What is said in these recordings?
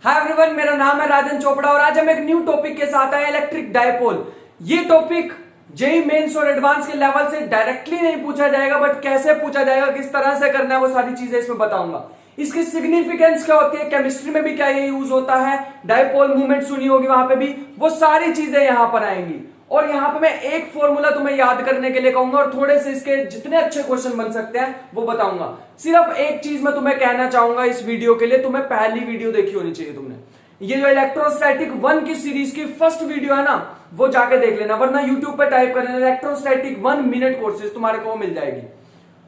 Hi everyone, मेरा नाम है राजन चोपड़ा और आज हम एक न्यू टॉपिक के साथ आए, इलेक्ट्रिक डायपोल। ये टॉपिक जेई मेंस और एडवांस के लेवल से डायरेक्टली नहीं पूछा जाएगा, बट कैसे पूछा जाएगा, किस तरह से करना है, वो सारी चीजें इसमें बताऊंगा। इसकी सिग्निफिकेंस क्या होती है, केमिस्ट्री में भी क्या ये यूज होता है, डायपोल मूवमेंट सुनी होगी वहां पे भी, वो सारी चीजें यहां पर आएंगी। और यहां पे मैं एक फॉर्मूला तुम्हें याद करने के लिए कहूंगा और थोड़े से इसके जितने अच्छे क्वेश्चन बन सकते हैं वो बताऊंगा। सिर्फ एक चीज मैं तुम्हें कहना चाहूंगा इस वीडियो के लिए, तुम्हें पहली वीडियो देखी होनी चाहिए तुमने। ये जो इलेक्ट्रोस्टैटिक 1 की सीरीज की फर्स्ट वीडियो है ना, वो जाके देख लेना, वरना यूट्यूब पे टाइप कर लेना इलेक्ट्रोस्टैटिक 1 मिनट कोर्सेज, तुम्हारे को मिल जाएगी।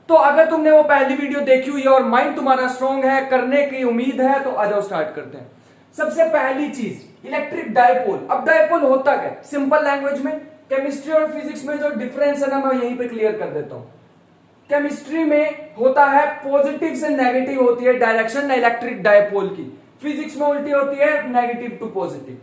तो अगर तुमने वो पहली वीडियो देखी हुई है और माइंड तुम्हारा स्ट्रॉन्ग है, करने की उम्मीद है, तो आ जाओ स्टार्ट करते हैं। सबसे पहली चीज, इलेक्ट्रिक डायपोल। अब डायपोल होता क्या, सिंपल लैंग्वेज में, केमिस्ट्री और फिजिक्स में जो डिफरेंस है ना, मैं यहीं पे क्लियर कर देता हूं। केमिस्ट्री में होता है पॉजिटिव से नेगेटिव होती है डायरेक्शन इलेक्ट्रिक डायपोल की, फिजिक्स में उल्टी होती है नेगेटिव टू पॉजिटिव।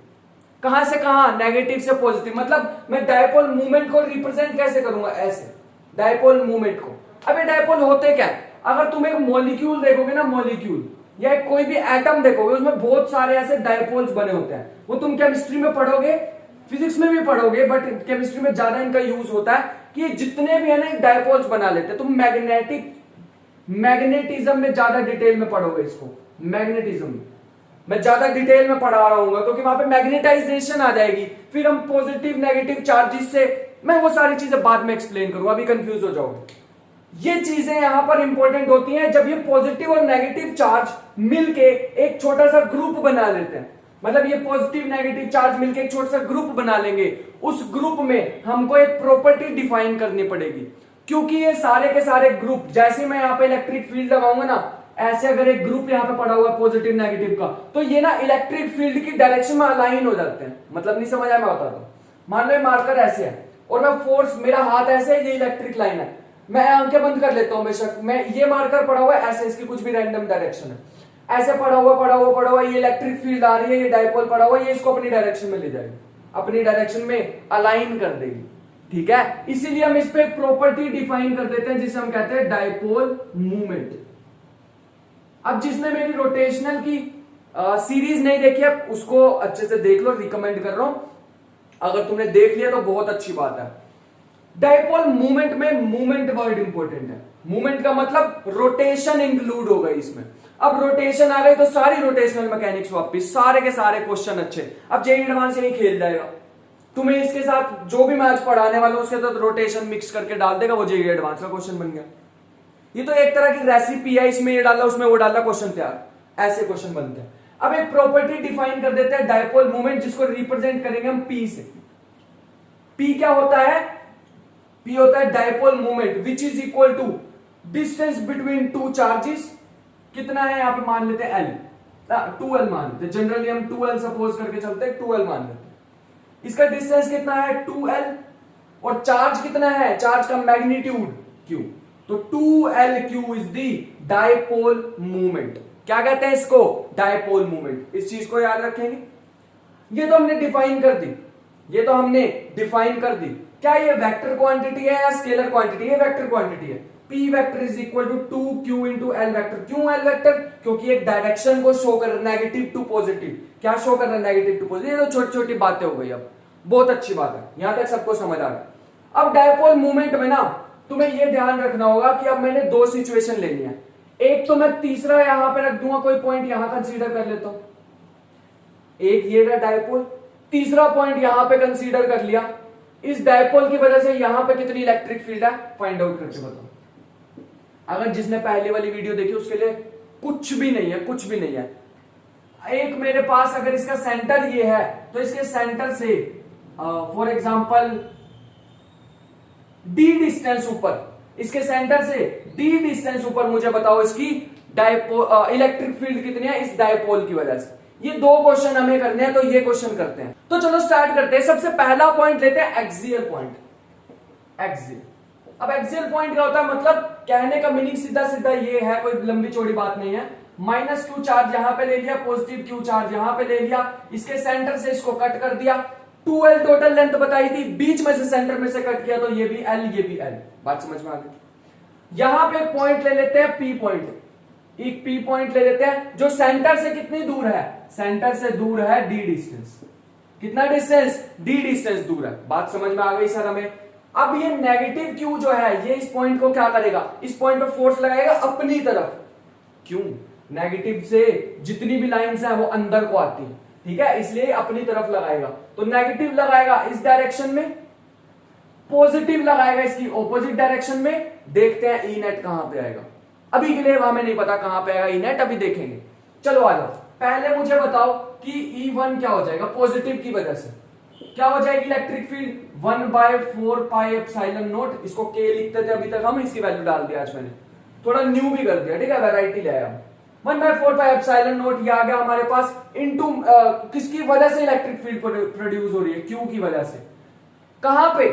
कहां से कहां, नेगेटिव से पॉजिटिव। मतलब मैं डायपोल मूवमेंट को रिप्रेजेंट कैसे करूंगा, ऐसे डायपोल मूवमेंट को। अब ये डायपोल होते क्या, अगर तुम एक मॉलिक्यूल देखोगे ना, मॉलिक्यूल या कोई भी एटम देखोगे, उसमें बहुत सारे ऐसे डायपोल्स बने होते हैं। वो तुम केमिस्ट्री में पढ़ोगे, फिजिक्स में भी पढ़ोगे, बट केमिस्ट्री में ज्यादा इनका यूज होता है कि जितने भी है ना डायपोल्स बना लेते हैं। तुम मैग्नेटिज्म में ज्यादा डिटेल में पढ़ोगे इसको, मैग्नेटिज्म में मैं ज्यादा डिटेल में पढ़ा रहा हूं क्योंकि वहां पे मैग्नेटाइजेशन आ जाएगी, फिर हम पॉजिटिव नेगेटिव चार्जेस से, मैं वो सारी चीजें बाद में एक्सप्लेन करूंगा, अभी कंफ्यूज हो जाओगे। ये चीजें यहां पर इंपॉर्टेंट होती हैं जब ये पॉजिटिव और नेगेटिव चार्ज मिलके एक छोटा सा ग्रुप बना लेते हैं। मतलब ये पॉजिटिव नेगेटिव चार्ज मिलके एक छोटा सा ग्रुप बना लेंगे, उस ग्रुप में हमको एक प्रॉपर्टी डिफाइन करनी पड़ेगी। क्योंकि ये सारे के सारे ग्रुप, जैसे मैं यहाँ पे इलेक्ट्रिक फील्ड लगाऊंगा ना, ऐसे अगर एक ग्रुप यहाँ पे पड़ा हुआ है पॉजिटिव नेगेटिव का, तो ये ना इलेक्ट्रिक फील्ड की डायरेक्शन में अलाइन हो जाते हैं। मतलब नहीं समझ आया, मैं बताता हूं। मान लो मार्कर ऐसे है और मैं फोर्स, मेरा हाथ ऐसे है, ये इलेक्ट्रिक लाइन है, मैं आंखें बंद कर लेता हूं बेशक, मैं ये मार्कर पड़ा हुआ है ऐसे, इसकी कुछ भी रैंडम डायरेक्शन है, ऐसे पड़ा हुआ, ये इलेक्ट्रिक फील्ड आ रही है, ये डायपोल पड़ा हुआ है, ये इसको अपनी डायरेक्शन में ले जाएगी, अपनी डायरेक्शन में अलाइन कर देगी। ठीक है, इसीलिए हम इस पे एक प्रॉपर्टी डिफाइन कर देते हैं जिसे हम कहते हैं डायपोल मूवमेंट। अब जिसने मेरी रोटेशनल की सीरीज नहीं देखी है उसको अच्छे से देख लो, रिकमेंड कर रहा हूं। अगर तुमने देख लिया तो बहुत अच्छी बात है। डायपोल मूवमेंट में मूवमेंट वर्ड इंपॉर्टेंट है। मूवमेंट का मतलब रोटेशन इंक्लूड होगा इसमें। अब रोटेशन आ गई तो सारी रोटेशनल मैकेनिक्स वापस, सारे के सारे क्वेश्चन अच्छे। अब जेईई एडवांस यही खेल जाएगा, तुम्हें इसके साथ जो भी मैं आज पढ़ाने वाला हूं उसके साथ रोटेशन मिक्स करके डाल देगा, वो जेईई एडवांस का क्वेश्चन बन गया। ये तो एक तरह की रेसिपी है, इसमें ये डाला उसमें वो डाला, क्वेश्चन तैयार, ऐसे क्वेश्चन बनते हैं। अब एक प्रॉपर्टी डिफाइन कर देते हैं डायपोल मूवमेंट, जिसको रिप्रेजेंट करेंगे हम पी से। पी क्या होता है, पी होता है dipole movement which is equal to distance between two charges. कितना है यहां पे, मान लेते हैं एल, 2L मान लेते हैं, जनरली हम 2L सपोज करके चलते हैं, 2L मान लेते हैं। इसका डिस्टेंस कितना है 2L, और चार्ज कितना है, चार्ज का मैग्नीट्यूड Q, तो 2L/Q is the dipole movement. क्या कहते हैं इसको, डायपोल मूवमेंट। इस चीज को याद रखेंगे। ये तो हमने डिफाइन कर दी, ये तो हमने डिफाइन कर दी। क्या ये वेक्टर क्वांटिटी है या स्केलर क्वांटिटी है, वेक्टर क्वांटिटी है। P vector is equal to 2Q into L vector. क्यों L वेक्टर, क्योंकि एक डायरेक्शन को शो कर रहा है, नेगेटिव टू पॉजिटिव। क्या शो कर रहा है, नेगेटिव टू पॉजिटिव। ये तो छोटी छोटी बातें हो गई, अब बहुत अच्छी बात है, यहां तक सबको समझ आ गया। अब डायपोल मूवमेंट में ना तुम्हें यह ध्यान रखना होगा कि अब मैंने दो सिचुएशन लेनी है। एक तो मैं तीसरा यहां पे रख दूंगा, कोई पॉइंट यहां कंसीडर कर लेता हूं, एक ये रहा डायपोल, तीसरा पॉइंट यहां पे कंसीडर कर लिया। इस डायपोल की वजह से यहां पे कितनी इलेक्ट्रिक फील्ड है फाइंड आउट करके बताओ। अगर जिसने पहले वाली वीडियो देखी उसके लिए कुछ भी नहीं है, कुछ भी नहीं है। एक मेरे पास अगर इसका सेंटर ये है तो इसके सेंटर से फॉर एग्जांपल डी डिस्टेंस ऊपर, इसके सेंटर से डी डिस्टेंस ऊपर मुझे बताओ इसकी इलेक्ट्रिक फील्ड कितनी है इस डायपोल की वजह से। ये दो क्वेश्चन हमें करने हैं, तो ये क्वेश्चन करते हैं। तो चलो स्टार्ट करते हैं। सबसे पहला पॉइंट लेते हैं एक्सियल पॉइंट, एक्सियल। अब एक्सियल पॉइंट क्या होता है, मतलब कहने का मीनिंग सीधा सीधा ये है, कोई लंबी चौड़ी बात नहीं है। -Q चार्ज यहां पे ले लिया, पॉजिटिव Q चार्ज यहां पे ले लिया, इसके सेंटर से इसको कट कर दिया। 2L टोटल लेंथ बताई थी, बीच में से सेंटर में से कट किया, तो ये भी L, ये भी L। बात समझ में आ गई। यहां पे एक पॉइंट ले लेते हैं P पॉइंट। एक पी पॉइंट ले लेते हैं जो सेंटर से कितनी दूर है, सेंटर से दूर है डी डिस्टेंस। कितना डिस्टेंस, डी डिस्टेंस दूर है। बात समझ में आ गई सर हमें। अब ये नेगेटिव क्यू जो है ये इस पॉइंट को क्या करेगा, इस पॉइंट पर फोर्स लगाएगा अपनी तरफ। क्यों, नेगेटिव से जितनी भी लाइंस है वो अंदर को आती है, ठीक है, इसलिए अपनी तरफ लगाएगा। तो नेगेटिव लगाएगा इस डायरेक्शन में, पॉजिटिव लगाएगा इसकी ऑपोजिट डायरेक्शन में। देखते हैं ई नेट कहां पे आएगा। अभी के लिए हमें नहीं पता कहां पे आएगा ई नेट, अभी देखेंगे। चलो आ जाओ, पहले मुझे बताओ कि E1 क्या हो जाएगा, पॉजिटिव की वजह से क्या हो जाएगी इलेक्ट्रिक फील्ड, 1/4πε0। इसको के लिखते थे अभी तक हम, इसकी वैल्यू डाल दिया आज मैंने, थोड़ा न्यू भी कर दिया, ठीक है, वैरायटी ले आया। 1/4πε0 ये आ गया हमारे पास इनटू किसकी वजह से इलेक्ट्रिक फील्ड प्रोड्यूस हो रही है, क्यू की वजह से। कहां पे,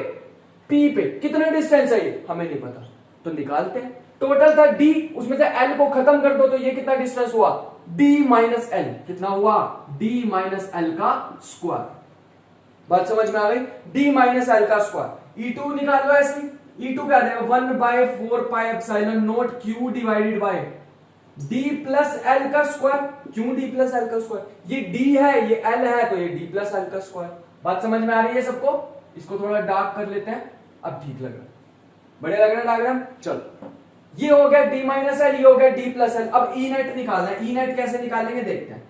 पी पे। कितने डिस्टेंस है ये हमें नहीं पता, तो निकालते हैं। टोटल था डी, उसमें से एल को खत्म कर दो तो ये कितना डिस्टेंस हुआ, डी माइनस एल। कितना हुआ, डी माइनस एल का स्क्वायर। बात समझ में आ गई, डी माइनस एल का स्क्वायर। E2 निकाल लो ऐसे, E2 क्या देगा, 1/4πε0 Q divided by D plus L का स्क्वायर। क्यों डी प्लस एल का स्क्वायर, ये डी है ये एल है तो ये डी प्लस एल का स्क्वायर। बात समझ में आ रही है सबको। इसको थोड़ा डार्क कर लेते हैं, अब ठीक लग रहा है, बढ़िया लग रहा है डायग्राम। चलो ये हो गया डी माइनस एल, ये हो गया डी प्लस एल। अब ई नेट निकालना है, ई नेट कैसे निकालेंगे देखते हैं।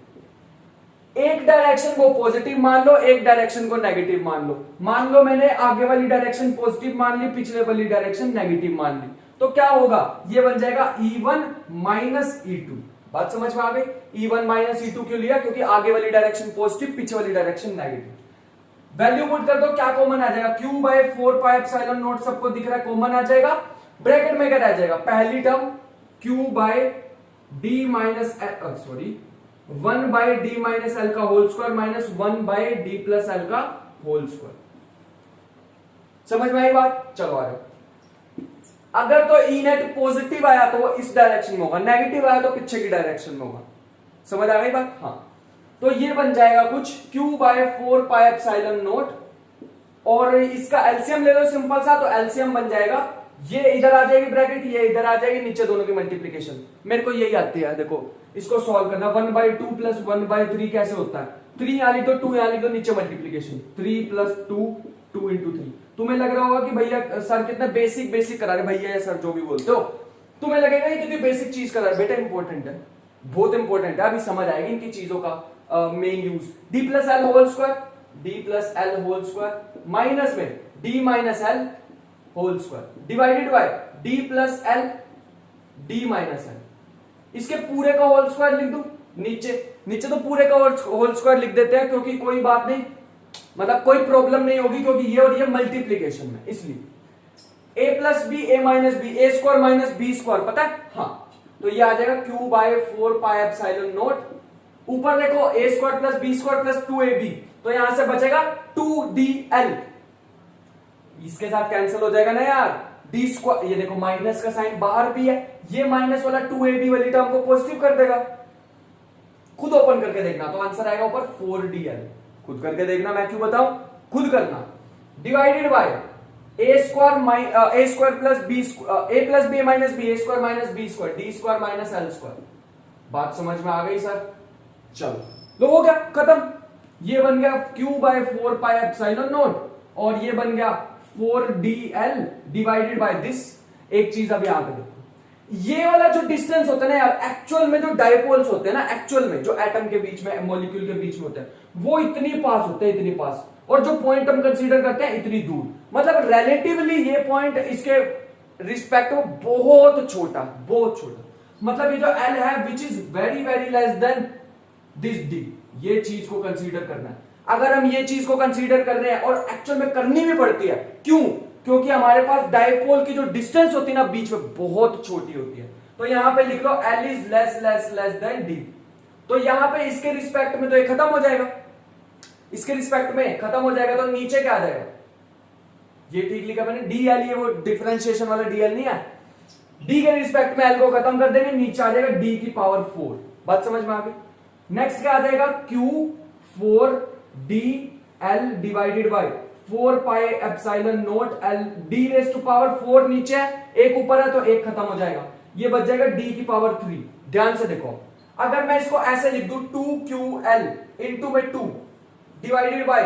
एक डायरेक्शन को पॉजिटिव मान लो, एक डायरेक्शन को नेगेटिव मान लो। मान लो मैंने आगे वाली डायरेक्शन पॉजिटिव मान ली, पिछले वाली डायरेक्शन नेगेटिव मान ली, तो क्या होगा, ये बन जाएगा E1 माइनस E2। बात समझ में आ गई। E1 माइनस E2 क्यों लिया, क्योंकि आगे वाली डायरेक्शन पॉजिटिव, पीछे वाली डायरेक्शन नेगेटिव। वैल्यू पुट कर दो, क्या कॉमन आ जाएगा, Q/4πε0 सबको दिख रहा है, कॉमन आ जाएगा। ब्रैकेट में क्या रह जाएगा, पहली term Q/d minus sorry 1/d minus L का whole square minus 1/d plus L का होल स्क्वायर। समझ में आई बात। चलो आ जाओ। अगर तो ई नेट पॉजिटिव आया तो वो इस डायरेक्शन में होगा, नेगेटिव आया तो पीछे की डायरेक्शन में होगा। समझ आ गई बात। हाँ, तो ये बन जाएगा कुछ Q/4πε0 और इसका एलसीएम ले लो सिंपल सा, तो एलसीएम बन जाएगा, ये इधर आ जाएगी ब्रैकेट, ये इधर आ जाएगी, नीचे दोनों की मल्टीप्लीकेशन। मेरे को यही आती है, देखो इसको सॉल्व करना। 1/2 प्लस 1/3 कैसे होता है, 3 यहाँ लिख दो 2 यहाँ लिख दो, नीचे मल्टीप्लीकेशन 3 + 2 2 × 3। तुम्हें लग रहा होगा कि भैया सर कितना बेसिक करा रहे, भैया या सर जो भी बोलते हो, तुम्हें लगेगा ये कितनी बेसिक चीज करा रहे। बेटा इंपॉर्टेंट है, बहुत इंपॉर्टेंट है, अभी समझ आएगी इनकी चीजों का main use. d plus L whole square, d plus L whole square minus में d minus L whole square divided by d plus L d minus L. इसके पूरे का होल स्क्वायर लिख दो नीचे तो पूरे का होल स्क्वायर लिख देते हैं, क्योंकि कोई बात नहीं, मतलब कोई प्रॉब्लम नहीं होगी, क्योंकि ये और ये मल्टीप्लीकेशन में, इसलिए a plus B A minus B, A square minus B square, पता है। हाँ, तो ये आ जाएगा Q/4πε0। ऊपर देखो a square plus B square plus 2ab, तो यहां से बचेगा 2dl, इसके साथ कैंसिल हो जाएगा ना यार। d स्क्वायर, ये देखो माइनस का साइन बाहर भी है, ये माइनस वाला 2ab वाली टर्म को पॉजिटिव कर देगा। खुद ओपन करके देखना, तो आंसर आएगा ऊपर 4dl। खुद करके देखना, मैं क्यों बताऊं, खुद करना। Divided by a square plus B, a plus B minus B, a square minus B square, d square minus L square. बात समझ में आ गई सर। चलो तो हो गया खत्म, ये बन गया Q/4πε0 और ये बन गया 4dl डिवाइडेड बाय दिस। एक चीज अब यहां पे देखो, ये वाला जो डिस्टेंस होता है ना यार, एक्चुअल में जो डायपोल्स होते हैं ना, एक्चुअल में जो एटम के बीच में, मॉलिक्यूल के बीच में होते हैं, वो इतनी पास होते हैं, इतनी पास, और जो पॉइंट हम कंसीडर करते हैं इतनी दूर। मतलब रिलेटिवली ये पॉइंट इसके रिस्पेक्ट में बहुत छोटा, बहुत छोटा। मतलब ये जो L है which is very very less than this D, ये चीज को कंसीडर करना है। अगर हम ये चीज को कंसीडर कर रहे हैं, और एक्चुअल में करनी भी पड़ती है, क्यों, क्योंकि हमारे पास डायपोल की जो डिस्टेंस होती है ना बीच में, बहुत छोटी होती है। तो यहां पे लिख लो L is less than D। तो यहां पे इसके रिस्पेक्ट में तो ये खत्म हो जाएगा, इसके रिस्पेक्ट में खत्म हो जाएगा, तो नीचे क्या आ जाएगा, ये ठीक लिखा मैंने DL, ये वो डिफरेंशिएशन वाला DL नहीं है। D के रिस्पेक्ट में L को खत्म कर देंगे, नीचे आ जाएगा D की पावर 4। बात समझ में आ गई। नेक्स्ट क्या आ जाएगा, Q4dl divided by 4πε0 L d raise to power 4 नीचे है, एक ऊपर है तो एक खत्म हो जाएगा, ये बच जाएगा d की पावर 3। ध्यान से देखो, अगर मैं इसको ऐसे लिख दूं 2QL इंटू में 2 divided by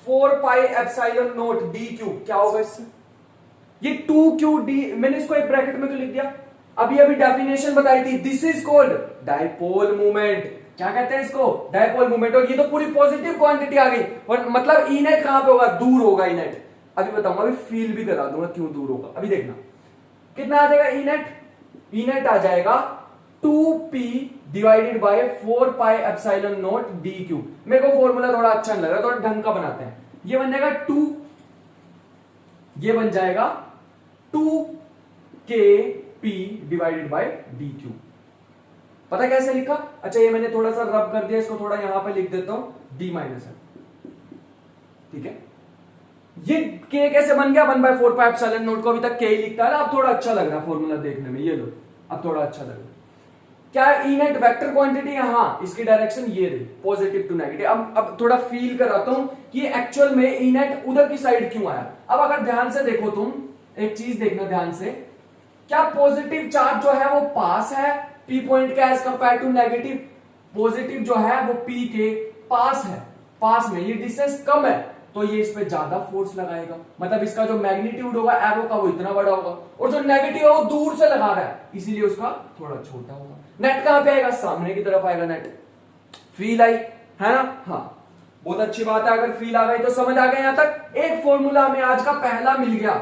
4 pi epsilon not D cube, क्या होगा इससे? ये 2QD, मैंने इसको एक ब्रैकेट में क्यों लिख दिया? अभी अभी डेफिनेशन बताई थी, this is called dipole movement. क्या कहते हैं इसको? Dipole movement. और ये तो पूरी पॉजिटिव क्वांटिटी आ गई, और मतलब ई नेट कहां पे होगा? दूर होगा ई नेट। अभी बताऊंगा, अभी फील भी करा दूंगा क्यों दूर होगा। अभी देखना कितना आ जाएगा ई नेट। ई नेट आ जाएगा 2p divided by 4 pi epsilon not D cube. मेरे को फॉर्मूला थोड़ा अच्छा नहीं लग रहा, थोड़ा ढंग का बनाते हैं। ये बन जाएगा 2, ये बन जाएगा 2kp divided by D cube. पता कैसे लिखा? अच्छा, ये मैंने थोड़ा सा रब कर दिया, इसको थोड़ा यहां पे लिख देता हूं d माइनस है, ठीक है। ये k कैसे बन गया? 1/4 पाई एप्सिलॉन नॉट को अभी तक k ही लिखता है ना। अब थोड़ा अच्छा लग रहा है फॉर्मूला देखने में, ये लो अब थोड़ा अच्छा लग रहा है। क्या ई नेट वेक्टर क्वांटिटी है? हाँ, इसकी डायरेक्शन ये रही, पॉजिटिव टू नेगेटिव। अब थोड़ा फील कराता हूं कि एक्चुअल में ई नेट उधर की साइड क्यों आया। अब अगर ध्यान से देखो, तुम एक चीज देखना ध्यान से, क्या पॉजिटिव चार्ज जो है वो पास है पी पॉइंट के as compare to negative? Positive जो है वो पी के पास है, पास में, ये डिस्टेंस कम है, तो ये इस पे ज्यादा फोर्स लगाएगा। मतलब इसका जो मैग्नीट्यूड होगा एरो का वो इतना बड़ा होगा, और जो नेगेटिव है वो दूर से लगा रहा है, इसीलिए उसका थोड़ा छोटा होगा। नेट कहां पे आएगा? सामने की तरफ आएगा नेट। फील आई है ना? हाँ, बहुत अच्छी बात है। अगर फील आ गई तो समझ आ गया यहां तक। एक फॉर्मूला हमें आज का पहला मिल गया,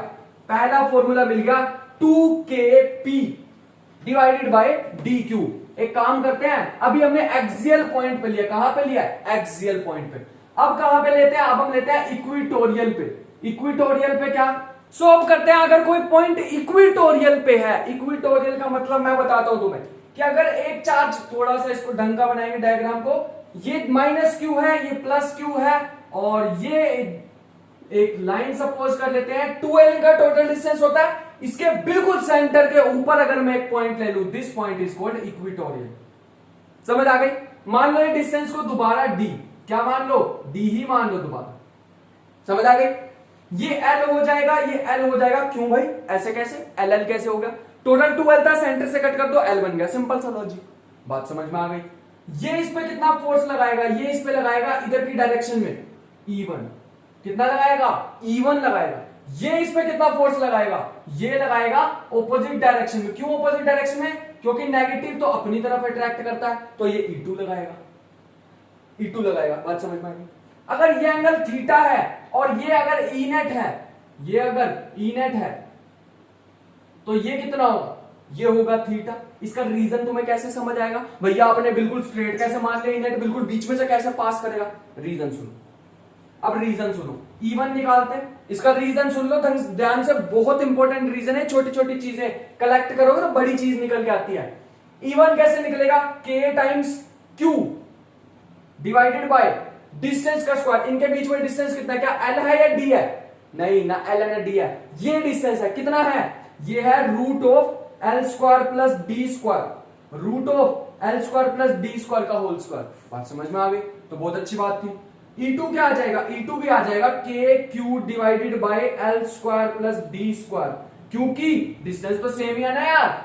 पहला फॉर्मूला मिल गया 2kp divided by D cube. एक काम करते हैं, अभी हमने एक्सियल पॉइंट पे लिया। कहां पे लिया? एक्सियल पॉइंट पे। अब कहां पे लेते हैं? अब हम लेते हैं इक्विटोरियल पे। इक्विटोरियल पे क्या सोल्व करते हैं? अगर कोई पॉइंट इक्विटोरियल पे है, इक्विटोरियल का मतलब मैं बताता हूं तुम्हें कि अगर एक चार्ज, थोड़ा सा इसको ढंग का बनाएंगे डायग्राम को, ये माइनस क्यू है, ये प्लस क्यू है, और ये एक लाइन सपोज कर लेते हैं 2l का टोटल डिस्टेंस होता है। इसके बिल्कुल सेंटर के ऊपर अगर मैं एक पॉइंट ले लूं, this point is called equatorial. समझ आ गई? मान लो ये डिस्टेंस को दोबारा d, क्या मान लो? d ही मान लो दोबारा। समझ आ गई? ये l हो जाएगा, ये l हो जाएगा। क्यों भाई? ऐसे कैसे? l कैसे हो गया? टोटल 2l था, सेंटर से कट कर दो, l बन गया। सिंपल सा लॉजिक, बात समझ में आ गई। ये इस पे कितना फोर्स लगाएगा? ये इस पे लगाएगा इधर की डायरेक्शन में E1। कितना लगाएगा? E1 लगाएगा। ये इस पे कितना फोर्स लगाएगा? ये लगाएगा ऑपोजिट डायरेक्शन में। क्यों ऑपोजिट डायरेक्शन में? क्योंकि नेगेटिव तो अपनी तरफ अट्रैक्ट करता है, तो ये E2 लगाएगा, E2 लगाएगा। बात समझ में आ गई? अगर ये एंगल थीटा है और ये अगर ई नेट है, ये अगर ई नेट है, तो ये कितना होगा? ये होगा थीटा। इसका रीजन तुम्हें कैसे समझ आएगा? भैया आपने बिल्कुल स्ट्रेट कैसे मान लिया, ई नेट बिल्कुल बीच में से कैसे पास करेगा? रीजन सुनो, अब रीजन सुनो। E1 निकालते हैं, इसका रीजन सुन लो ध्यान से, बहुत इंपॉर्टेंट रीजन है। छोटी छोटी चीजें कलेक्ट करोगे तो बड़ी चीज निकल के आती है। E1 कैसे निकलेगा? K times Q divided by distance का स्क्वायर। इनके बीच में डिस्टेंस कितना? क्या L है या D है? नहीं, ना L है ना D है, ये डिस्टेंस है। कितना है? ये है root of L square plus D square, root of L square plus D square का होल स्क्वायर। बात समझ में आ गई? तो बहुत अच्छी बात थी। E2 क्या आ जाएगा? E2 भी आ जाएगा KQ divided by L square plus D square, क्योंकि डिस्टेंस तो सेम ही है ना यार।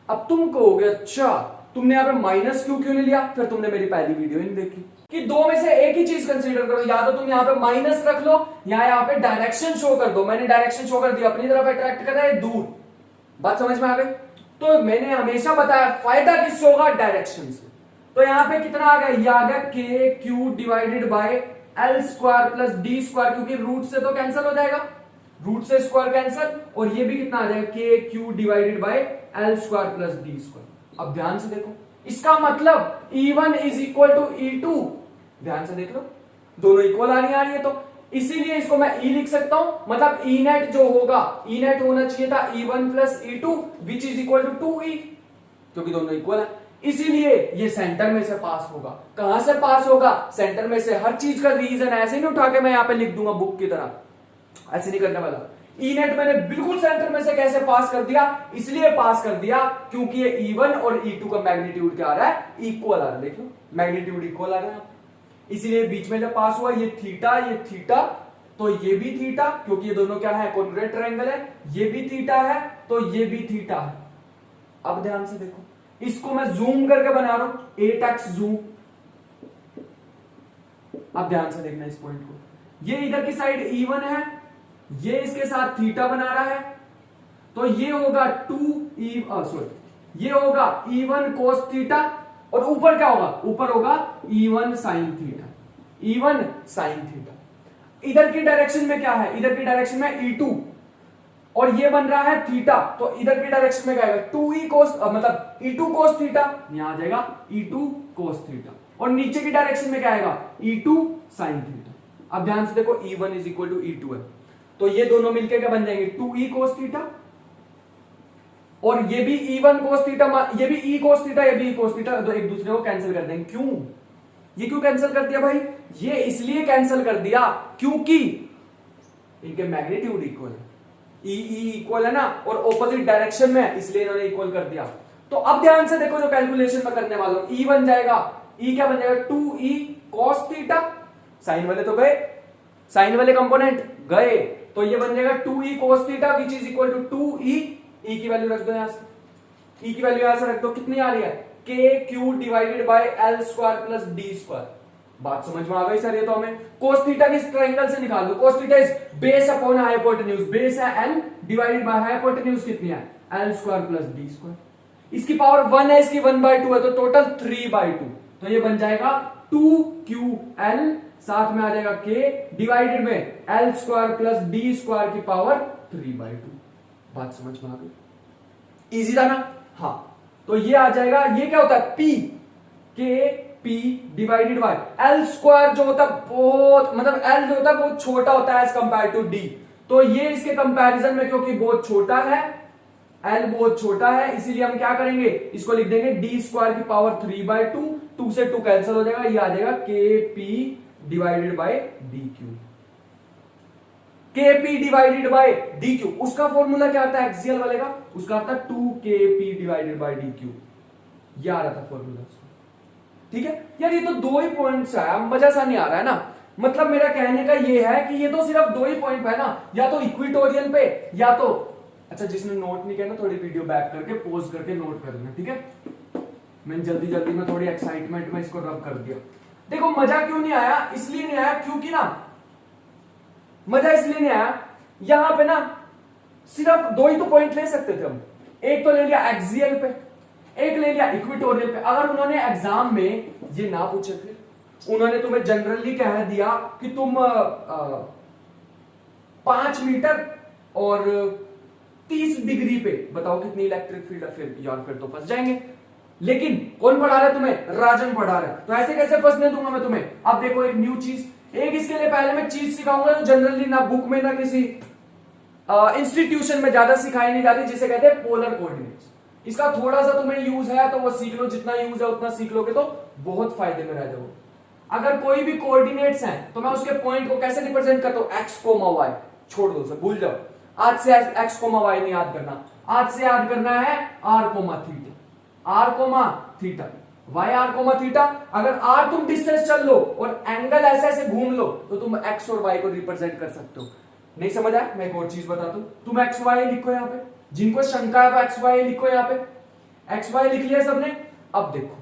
अब तुम कहोगे अच्छा तुमने यहाँ पे माइनस क्यू क्यों नहीं लिया? फिर तुमने मेरी पहली वीडियो ही नहीं देखी कि दो में से एक ही चीज कंसीडर करो। या तो तुम यहाँ पे माइनस रख लो या यहाँ पे डायरेक्शन शो कर दो। मैंने डायरेक्शन शो कर दिया, अपनी तरफ अट्रैक्ट कर रहा है, दूर। बात समझ में आ गई? तो मैंने हमेशा बताया फायदा किससे होगा? डायरेक्शन से। तो यहाँ पे कितना आ गया? ये आ गया के Q divided by L square plus D square, क्योंकि रूट से तो कैंसिल हो जाएगा, रूट से स्क्वायर कैंसिल, और ये भी कितना आ जाएगा? के Q divided by L square plus D square. अब ध्यान से देखो, इसका मतलब E1 is equal to E2। ध्यान से देख लो, दोनों इक्वल आ रही है, तो इसीलिए इसको मैं E लिख सकता हूं। मतलब E नेट जो होगा, E नेट होना चाहिए था E1 plus E2 which is equal to 2E, क्योंकि दोनों इक्वल है। इसीलिए ये सेंटर में से पास होगा। कहां से पास होगा? सेंटर में से। हर चीज का रीजन ऐसे नहीं उठा के मैं यहां पे लिख दूंगा बुक की तरह, ऐसे नहीं करने वाला। ई नेट मैंने बिल्कुल सेंटर में से कैसे पास कर दिया? इसलिए पास कर दिया क्योंकि ये E1 और E2 का मैग्नीट्यूड क्या आ रहा है? इक्वल आ रहा है। देख लो, मैग्नीट्यूड इक्वल आ रहा है, इसीलिए बीच में जब पास हुआ ये थीटा, तो ये भी थीटा, क्योंकि ये दोनों क्या है? कॉन्ग्रुएंट ट्रायंगल है। ये भी थीटा है, तो ये भी थीटा है। अब ध्यान से देखो, इसको मैं जूम करके बना रहा हूं, 8x जूम। अब ध्यान से देखना इस पॉइंट को, ये इधर की साइड E1 है, ये इसके साथ थीटा बना रहा है, तो ये होगा 2E सॉरी ये होगा E1 cos थीटा, और ऊपर क्या होगा, ऊपर होगा E1 sin theta, E1 sin theta. इधर की डायरेक्शन में क्या है, इधर की डायरेक्शन में E2, और ये बन रहा है थीटा, तो इधर की डायरेक्शन में क्या आएगा 2E cos मतलब E2 cos थीटा, यहां आ जाएगा E2 cos थीटा, और नीचे की डायरेक्शन में क्या आएगा E2 sin थीटा। अब ध्यान से देखो E1 is equal to E2 है, तो ये दोनों मिलके क्या बन जाएंगे 2E cos थीटा, और ये भी E1 cos थीटा, ये भी E cos थीटा, ये भी E cos थीटा, तो एक दूसरे को कैंसिल कर देंगे। क्यों, ये क्यों कैंसिल कर दिया भाई, ये इसलिए कैंसिल कर दिया क्योंकि इनके मैग्नीट्यूड इक्वल है, ई इक्वल है ना, और ऑपोजिट डायरेक्शन में है, इसलिए इन्होंने इक्वल कर दिया। तो अब ध्यान से देखो जो कैलकुलेशन मैं करने वाला हूं, ई बन जाएगा, ई क्या बन जाएगा 2E cos थीटा, साइन वाले तो गए, साइन वाले कंपोनेंट गए, तो ये बन जाएगा 2E cos theta which is equal to 2E, E की वैल्यू रख दो यहां से, ई की वैल्यू यहां से रख दो, कितनी आ रही है KQ divided by L square plus D square. बात समझ में आ गई सर, ये तो हमें cos थीटा की ट्रायंगल से निकाल दो, cos theta is base upon hypotenuse, base है L डिवाइडेड बाय हाइपोटेन्यूज कितनी है L square plus D square, इसकी पावर 1 है, इसकी 1/2 है, तो टोटल 3/2, तो ये बन जाएगा 2QL, साथ में आ जाएगा K डिवाइडेड में L square plus D square की पावर 3/2। बात समझ में आ गई, इजी था ना। हाँ, तो ये आ जाएगा, ये क्या होता है P, KP divided by L square जो होता है बहुत, मतलब L जो होता है बहुत छोटा होता है एज कंपेयर टू D, तो ये इसके कंपैरिजन में क्योंकि बहुत छोटा है, L बहुत छोटा है, इसीलिए हम क्या करेंगे, इसको लिख देंगे D स्क्वायर की पावर 3/2, 2 से 2 कैंसिल हो जाएगा, ये आ जाएगा KP divided by DQ, KP divided by DQ, उसका फॉर्मूला क्या आता है एक्सियल वाले का, उसका आता है 2KP डिवाइडेड बाय DQ, ये आ रहा था फॉर्मूला। ठीक है यार, ये तो 2 ही पॉइंट्स है, मजा सा नहीं आ रहा है ना, मतलब मेरा कहने का ये है कि ये तो सिर्फ 2 ही पॉइंट है ना, या तो इक्वेटोरियल पे या तो, अच्छा जिसने नोट नहीं किया ना थोड़ी वीडियो बैक करके पॉज करके नोट कर लेना, ठीक है। मैंने जल्दी जल्दी में थोड़ी एक्साइटमेंट में इसको रब कर दिया। देखो मजा क्यों नहीं आया, इसलिए नहीं आया क्योंकि ना, मजा इसलिए नहीं आया, यहां पे ना सिर्फ 2 ही तो पॉइंट ले सकते थे हम, एक तो ले लिया एक्सियल पे, एक ले लिया इक्वेटोरियल पे। अगर उन्होंने एग्जाम में ये ना पूछे थे, उन्होंने तुम्हें जनरली कह दिया कि तुम 5 मीटर और 30 डिग्री पे बताओ कितनी इलेक्ट्रिक फील्ड है, फिर यार फिर तो फंस जाएंगे। लेकिन कौन पढ़ा रहा है तुम्हें, राजन पढ़ा रहा है, तो ऐसे कैसे फंसने दूंगा मैं तुम्हें। अब देखो एक न्यू चीज, एक इसके लिए पहले मैं चीज सिखाऊंगा जो जनरली ना बुक में ना किसी इंस्टीट्यूशन में ज्यादा सिखाई नहीं जाती, जिसे कहते हैं पोलर कोऑर्डिनेट्स। इसका थोड़ा सा तुम्हें यूज है तो वो सीख लो, जितना यूज है उतना सीख लोगे तो बहुत फायदे में रह जाओगे। अगर कोई भी कोऑर्डिनेट्स हैं तो मैं उसके पॉइंट को कैसे रिप्रेजेंट करता हूं, एक्स कोमा वाई, छोड़ दो उसे, भूल जाओ, आज से एक्स कोमा वाई नहीं याद करना, आज से याद करना है R comma theta, R comma theta, Y R comma theta. अगर आर तुम डिस्टेंस चल लो और एंगल ऐसे ऐसे घूम लो तो तुम एक्स और वाई को रिप्रेजेंट कर सकते हो। नहीं समझ आया, मैं एक और चीज बताता हूं, तुम एक्स वाई लिखो यहाँ पे, जिनको शंका है वो एक्स वाई लिखो यहाँ पे, एक्स वाई लिख लिया सबने। अब देखो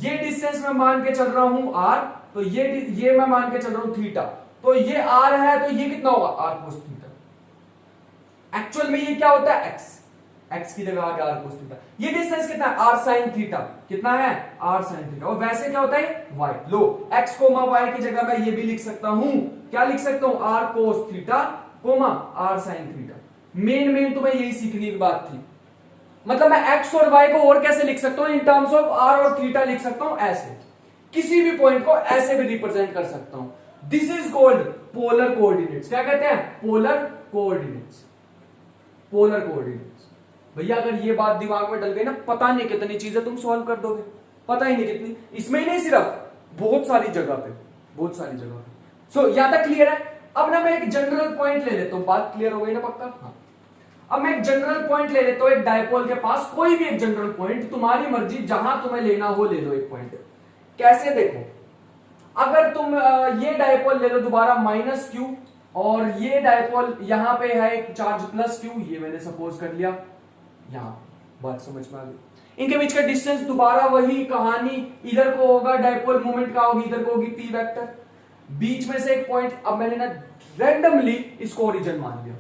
ये डिस्टेंस मैं मान के चल रहा हूं आर, तो ये मैं मान के चल रहा हूं थीटा, तो ये आर है तो ये कितना होगा आर कोस थीटा। एक्चुअल में ये क्या होता है एक्स, एक्स की जगह आ गया आर कोस थीटा। ये डिस्टेंस कितना है आर साइन थीटा, कितना है आर साइन थीटा। और वैसे क्या होता है वाई, लो एक्स कोमा वाई की जगह मैं ये भी लिख सकता हूं, क्या लिख सकता हूं R cos theta comma R sine theta. Main तुम्हें यही सीखने की बात थी, मतलब मैं एक्स और वाई को और कैसे लिख सकता हूं, इन टर्म्स ऑफ आर और थीटा लिख सकता हूं, ऐसे किसी भी पॉइंट को ऐसे भी रिप्रेजेंट कर सकता हूं। This is called polar coordinates. क्या कहते हैं पोलर कोऑर्डिनेट्स, पोलर कोऑर्डिनेट्स। भैया अगर ये बात दिमाग में डल गई ना, पता नहीं कितनी चीजें तुम सॉल्व कर दोगे, पता ही नहीं कितनी, इसमें ही नहीं सिर्फ बहुत सारी जगह पे, बहुत सारी जगह पे। सो यहां तक क्लियर है। अब ना मैं एक जनरल पॉइंट ले लेता हूं, बात क्लियर हो गई ना पक्का। हाँ, अब मैं एक जनरल पॉइंट ले लेता हूं, एक डायपोल के पास कोई भी एक जनरल पॉइंट, तुम्हारी मर्जी जहां तुम्हें लेना हो ले लो एक पॉइंट। कैसे देखो, अगर तुम ये डायपोल ले लो दोबारा माइनस क्यू, और ये डायपोल यहां पे है एक चार्ज प्लस क्यू, ये मैंने सपोज कर लिया यहां, बात समझ में आ गई। इनके बीच का डिस्टेंस दोबारा वही कहानी, इधर को होगा डायपोल मोमेंट का होगी, इधर को होगी पी वेक्टर, बीच में से एक पॉइंट। अब मैंने ना रैंडमली इसको ओरिजिन मान लिया,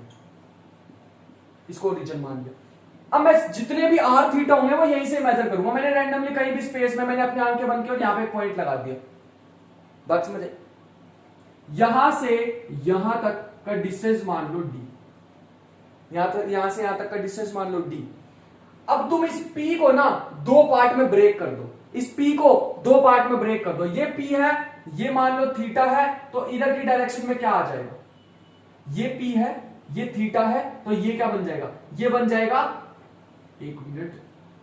इसको ओरिजिन मान लिया। अब मैं जितने भी आर थीटा होंगे वो यहीं से मेजर करूंगा। मैंने रैंडमली कहीं भी स्पेस में मैंने अपनी आंखें बंद की और यहां पे एक पॉइंट लगा दिया। बात समझे? यहां से यहां तक का डिस्टेंस मान लो डी, यहां से यहां तक का डिस्टेंस मान लो डी। अब तुम इस पी को ना दो पार्ट में ब्रेक कर दो, इस पी को दो पार्ट में ब्रेक कर दो। ये पी है, ये मान लो थीटा है, तो इधर की डायरेक्शन में क्या आ जाएगा? ये पी है, ये थीटा है, तो ये क्या बन जाएगा? ये बन जाएगा, एक मिनट,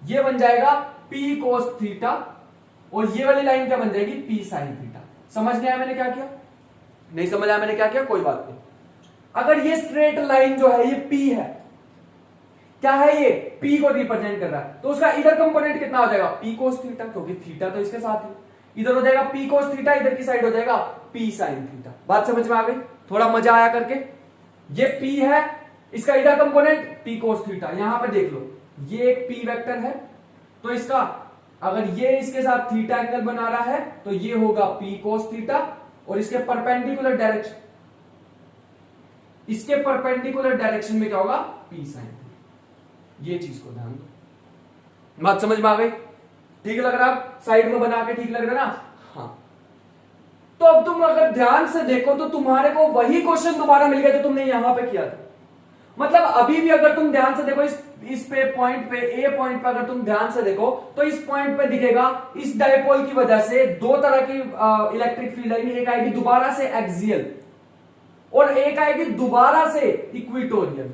ये बन जाएगा पी कोस थीटा, और ये वाली लाइन क्या बन जाएगी? P sine theta. समझ नहीं आया मैंने क्या किया? नहीं समझ आया मैंने क्या किया? कोई बात नहीं। अगर ये स्ट्रेट लाइन जो है ये पी है, क्या है? ये पी को रिप्रेजेंट कर रहा है, तो उसका इधर कंपोनेंट कितना हो जाएगा? पी कोस थीटा, क्योंकि थीटा तो इसके साथ है। इधर हो जाएगा पी कोस थीटा, इधर की साइड हो जाएगा पी साइन थीटा। बात समझ में आ गई? थोड़ा मजा आया करके? ये पी है, इसका इधर कंपोनेंट पी कोस थीटा। यहां पे देख लो, ये एक पी वेक्टर है, तो इसका अगर ये इसके साथ थीटा एंगल बना रहा है तो ये होगा पी कोस थीटा, और इसके परपेंडिकुलर डायरेक्शन, इसके परपेंडिकुलर डायरेक्शन में क्या होगा? P sine theta. ये चीज को ध्यान दो। बात समझ में आ गई? ठीक लग रहा? साइड में बना के ठीक लग रहा ना? हाँ। तो अब तुम अगर ध्यान से देखो तो तुम्हारे को वही क्वेश्चन दोबारा मिल गया जो तुमने यहां पे किया था। मतलब अभी भी अगर तुम ध्यान से देखो, इस पे पॉइंट पे, ए पॉइंट पे अगर तुम ध्यान से देखो तो इस पॉइंट पे दिखेगा इस डायपोल की वजह से दो तरह की इलेक्ट्रिक फील्ड आएगी। एक आएगी दोबारा से एक्सियल और एक आएगी दोबारा से इक्विटोरियल।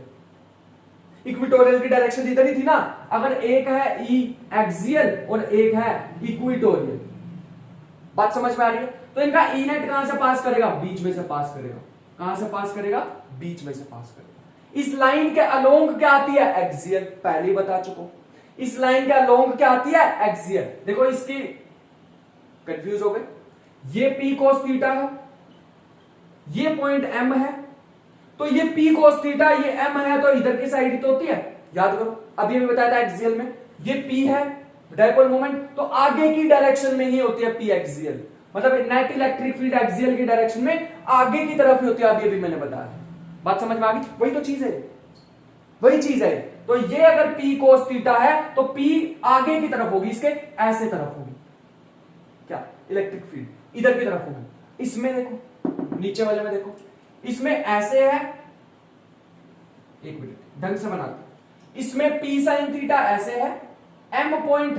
इक्विटोरियल की डायरेक्शन इधर ही थी ना। अगर एक है ई एक्सियल और एक है इक्विटोरियल, बात समझ में आ रही है? तो इनका ई नेट कहां से पास करेगा? बीच में से पास करेगा। कहां से पास करेगा? बीच में से पास करेगा। इस लाइन के अलोंग क्या आती है? एक्सियल। पहले ही बता चुको। इस लाइन के अलोंग क्या आती है? एक्सियल। देखो इसकी कंफ्यूज हो गए, ये पी कोस थीटा है, ये पॉइंट एम है, तो ये पी कोस थीटा, ये एम है, तो इधर की साइड ही तो होती है। याद करो, अभी भी बताया था एक्सियल में, ये पी है डायपोल मोमेंट, तो आगे की डायरेक्शन में ही होती है पी एक्सियल। मतलब नेट इलेक्ट्रिक फील्ड एक्सियल की डायरेक्शन में आगे की तरफ ही होती है। अभी अभी मैंने बताया। बात समझ में आ गई? वही तो चीज है, वही चीज है। तो ये अगर पी कोस थीटा है तो पी आगे की तरफ होगी, इसके ऐसे तरफ होगी। क्या? इलेक्ट्रिक फील्ड इधर की तरफ होगी। इसमें देखो, नीचे वाले में देखो, इसमें ऐसे है, एक मिनट ढंग से बनाते। इसमें पी साइन थीटा ऐसे है, एम पॉइंट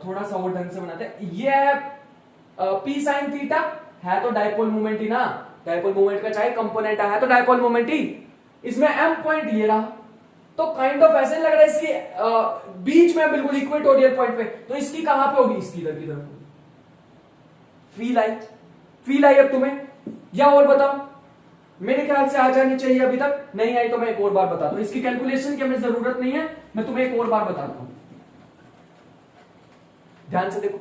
थोड़ा सा और ढंग से बनाते हैं। ये है पी साइन थीटा, है तो डायपोल मोमेंट ही ना। डायपोल मोमेंट का चाहे कंपोनेंट है तो डायपोल मोमेंट ही। इसमें एम पॉइंट ये रहा, तो काइंड ऑफ ऐसे लग रहा है इसकी बीच में बिल्कुल इक्वेटोरियल पॉइंट पे। तो इसकी कहां पे होगी? इसकी इधर की तरफ होगी। Feel I? फील आई अब तुम्हें? या और बताओ? मेरे ख्याल से आ जानी चाहिए। अभी तक नहीं आई तो मैं एक और बार बताता हूं। इसकी कैलकुलेशन की हमें जरूरत नहीं है, मैं तुम्हें एक और बार बताता हूं। ध्यान से देखो,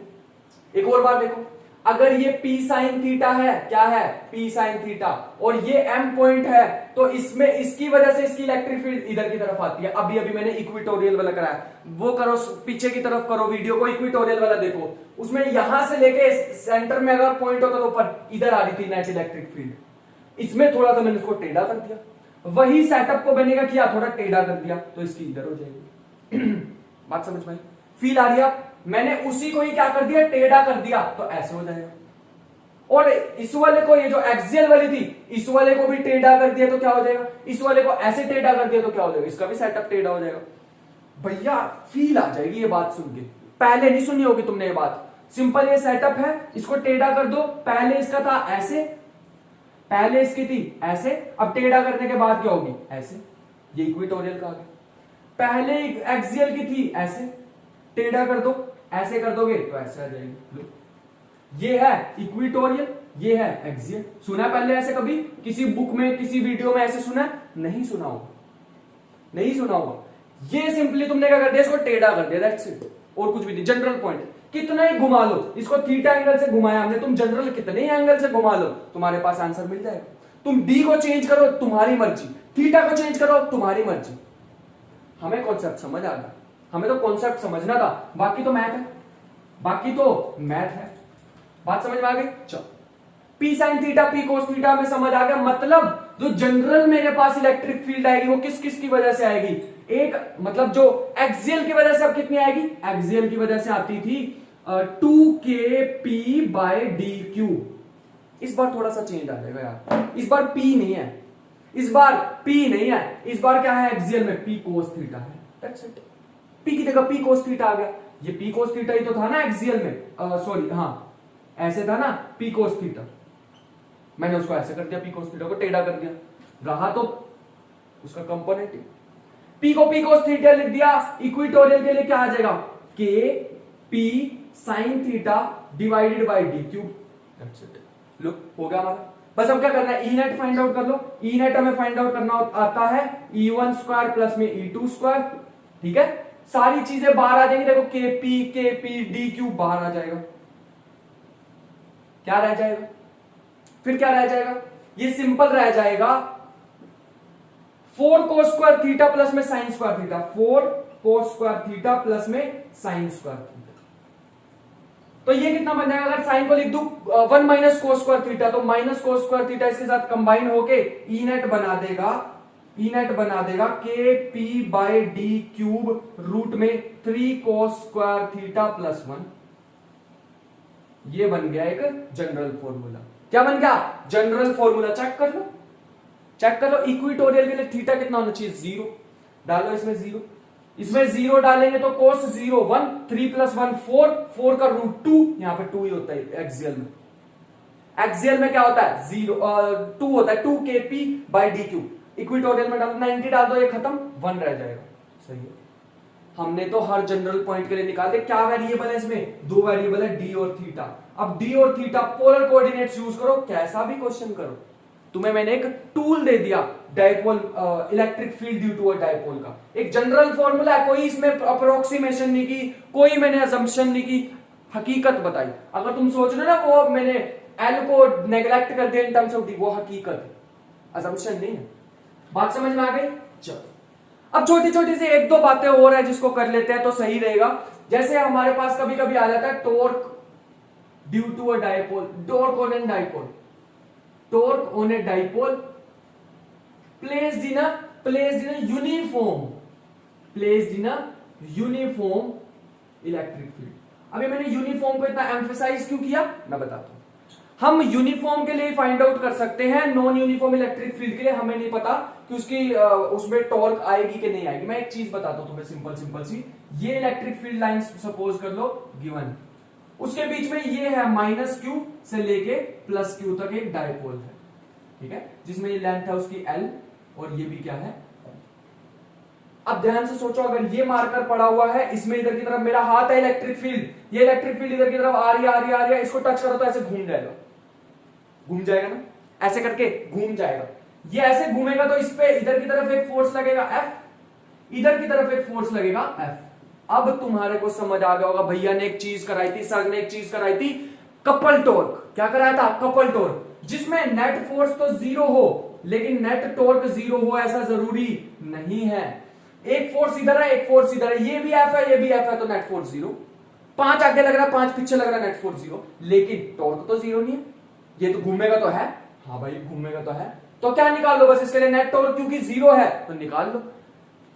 एक और बार देखो। अगर ये P साइन थीटा है, क्या है? P साइन थीटा, और ये M पॉइंट है, तो इसमें इसकी वजह से इसकी इलेक्ट्रिक फील्ड इधर की तरफ आती है। अभी अभी मैंने इक्विटोरियल वाला कराया, वो करो, पीछे की तरफ करो वीडियो को, इक्विटोरियल वाला देखो। उसमें यहां से लेके सेंटर में अगर पॉइंट होता तो ऊपर इधर आ रही थी नेट इलेक्ट्रिक फील्ड। इसमें थोड़ा सा मैंने इसको टेढ़ा कर दिया, वही सेटअप को मैंने क्या किया? थोड़ा टेढ़ा कर दिया, तो इसकी इधर हो जाएगी। बात समझ में आई? फील आ रही है? मैंने उसी को ही क्या कर दिया? टेढ़ा कर दिया, तो ऐसे हो जाएगा। और इस वाले को, ये जो एक्सियल वाली थी, इस वाले को भी टेढ़ा कर दिया तो क्या हो जाएगा? इस वाले को ऐसे टेढ़ा कर दिया तो क्या हो जाएगा? इसका भी सेटअप टेढ़ा हो जाएगा। भैया फील आ जाएगी ये बात सुन के। पहले नहीं सुनी होगी तुमने ये बात। सिंपल ये सेटअप है, इसको टेढ़ा कर दो। पहले इसका था ऐसे, पहले इसकी थी ऐसे, अब टेढ़ा करने के बाद क्या होगी? ऐसे। ये इक्वेटोरियल का आ गया। पहले एक्सियल की थी ऐसे, टेढ़ा कर दो, ऐसे कर दोगे तो ऐसे आ जाएगी। ये है इक्वेटोरियल, ये है एक्सियल। सुना पहले ऐसे कभी किसी बुक में, किसी वीडियो में ऐसे सुना? नहीं सुना होगा, नहीं सुना होगा। ये सिंपली तुमने क्या कर दिया? इसको टेढ़ा कर दिया, दैट्स इट, और कुछ भी नहीं। जनरल पॉइंट, कितना ही घुमा लो इसको, थीटा एंगल से घुमाया हमने, तुम जनरल कितने ही एंगल से घुमा लो तुम्हारे पास आंसर मिल जाएगा। तुम डी को चेंज करो तुम्हारी मर्जी, थीटा को चेंज करो तुम्हारी मर्जी। हमें कॉन्सेप्ट समझ आ गया? हमें तो कॉन्सेप्ट समझना था, बाकी तो मैथ है, बाकी तो मैथ है। बात समझ में आ गई? चलो, P sine theta P cos theta में समझ आ गया। मतलब जो जनरल मेरे पास इलेक्ट्रिक फील्ड आएगी वो किस किस की वजह से आएगी? एक मतलब जो एक्सियल की वजह से अब कितनी आएगी? एक्सियल की वजह से आती थी 2kp बाय डी क्यू। इस बार थोड़ा सा चेंज आ जाएगा यार, इस बार p नहीं है, इस बार p नहीं है, इस बार क्या है? एक्सियल में p कोस थीटा है। That's it. p की जगह p कोस थीटा आ गया। ये p कोस थीटा ही तो था ना एक्सियल में, सॉरी हाँ ऐसे था ना p कोस थीटा, मैंने उसको ऐसे कर दिया, p कोस थीटा को टेढ़ा कर दिया, रहा तो उसका कंपोनेंट ही। p को p कोस थीटा लिख दिया, इक्वेटोरियल के लिए क्या आ जाएगा? k p sign theta divided by D cube. That's it. Look हो गया हमारा। बस अब क्या करना है? ई नेट फाइंड आउट कर लो। ई नेट हमें फाइंड आउट करना आता है E1 स्क्वायर प्लस में E2 स्क्वायर। ठीक है, सारी चीजें बाहर आ जाएंगी। देखो के पी डी क्यूब बाहर आ जाएगा, क्या रह जाएगा? फिर क्या रह जाएगा? ये सिंपल रह जाएगा 4 cos स्क्वायर थीटा प्लस में sine square theta, 4 cos square theta plus में साइन स्क्वायर थीटा। तो ये कितना बन जाएगा? अगर साइन को लिख दूं 1 माइनस कोस स्क्वायर थीटा, तो माइनस कोस स्क्वायर थीटा इसके साथ कंबाइन होके ई नेट बना देगा, ई नेट बना देगा K P by D cube root में 3 कोस स्क्वायर थीटा प्लस 1। ये बन गया एक जनरल फॉर्मूला। क्या बन गया? General formula. चेक कर लो, चेक कर लो। इक्वेटोरियल के लिए थीटा कितना होना चाहिए? 0 डालो, इसमें 0, इसमें 0 डालेंगे तो कोस 0 1, 3 प्लस 1 4, 4 का रूट 2, यहां पे 2 ही होता है एक्सियल में। एक्सियल में क्या होता है? 2 होता है, 2 के P by D Q. Equatorial में डालो 90 डाल दो, ये खत्म, 1 रह जाएगा। सही है। हमने तो हर जनरल पॉइंट के लिए निकाल दिया। क्या वेरिएबल है इसमें? 2 वेरिएबल है, डी और थीटा। अब डी और थीटा पोलर कोऑर्डिनेट्स यूज करो, कैसा भी क्वेश्चन करो। तुम्हें मैंने एक टूल दे दिया, dipole electric field due to a dipole का एक जनरल फॉर्मूला है। कोई इसमें अप्रोक्सीमेशन नहीं की, कोई मैंने असम्पशन नहीं की, हकीकत बताई। अगर तुम सोच रहे हो ना वो मैंने एल को नेग्लेक्ट कर दिया इन टर्म्स ऑफ डी, वो हकीकत है, असम्पशन नहीं है। बात समझ में आ गई? चलो, अब छोटी छोटी सी एक दो बातें और है जिसको कर लेते हैं तो सही रहेगा। जैसे हमारे पास कभी कभी आ जाता है torque due to a dipole, torque on an dipole, torque on a dipole placed in a uniform, placed in a uniform electric field. अभी मैंने यूनिफॉर्म को इतना एम्फेसाइज क्यों किया मैं बताता हूं। हम यूनिफॉर्म के लिए फाइंड आउट कर सकते हैं, नॉन यूनिफॉर्म इलेक्ट्रिक फील्ड के लिए हमें नहीं पता कि उसकी उसमें टॉर्क आएगी कि नहीं आएगी। मैं एक चीज बताता हूं तुम्हें, सिंपल सिंपल सी। ये इलेक्ट्रिक फील्ड लाइन सपोज कर लो गिवन, उसके बीच में ये है माइनस क्यू से लेके प्लस क्यू तक एक डायपोल है, ठीक है, जिसमें ये लेंथ है उसकी एल और ये भी क्या है। अब ध्यान से सोचो, अगर ये मार्कर पड़ा हुआ है, इसमें इधर की तरफ मेरा हाथ है इलेक्ट्रिक फील्ड, ये इलेक्ट्रिक फील्ड इधर की तरफ आ रही है, इसको टच करो तो ऐसे घूम जाएगा, घूम जाएगा ना, ऐसे करके घूम जाएगा। ये ऐसे घूमेगा तो इस पे इधर की तरफ एक फोर्स लगेगा F, इधर की तरफ एक फोर्स लगेगा F। अब तुम्हारे को समझ आ गया होगा, भैया ने एक चीज कराई थी, सर ने एक चीज कराई थी, कपल टॉर्क। क्या कराया था? कपल टॉर्क, जिसमें नेट फोर्स तो 0 हो लेकिन नेट टॉर्क 0 हो ऐसा जरूरी नहीं है। एक फोर्स इधर है, एक फोर्स इधर है, ये भी F है, ये भी F है, तो नेट फोर्स 0। 5 आगे लग रहा है, 5 पीछे लग रहा है, नेट फोर्स 0, लेकिन टॉर्क तो 0 नहीं है। ये तो घूमेगा तो है, हाँ भाई घूमेगा तो है, तो क्या निकाल लो बस इसके लिए नेट टॉर्क, क्योंकि 0 है तो निकाल लो।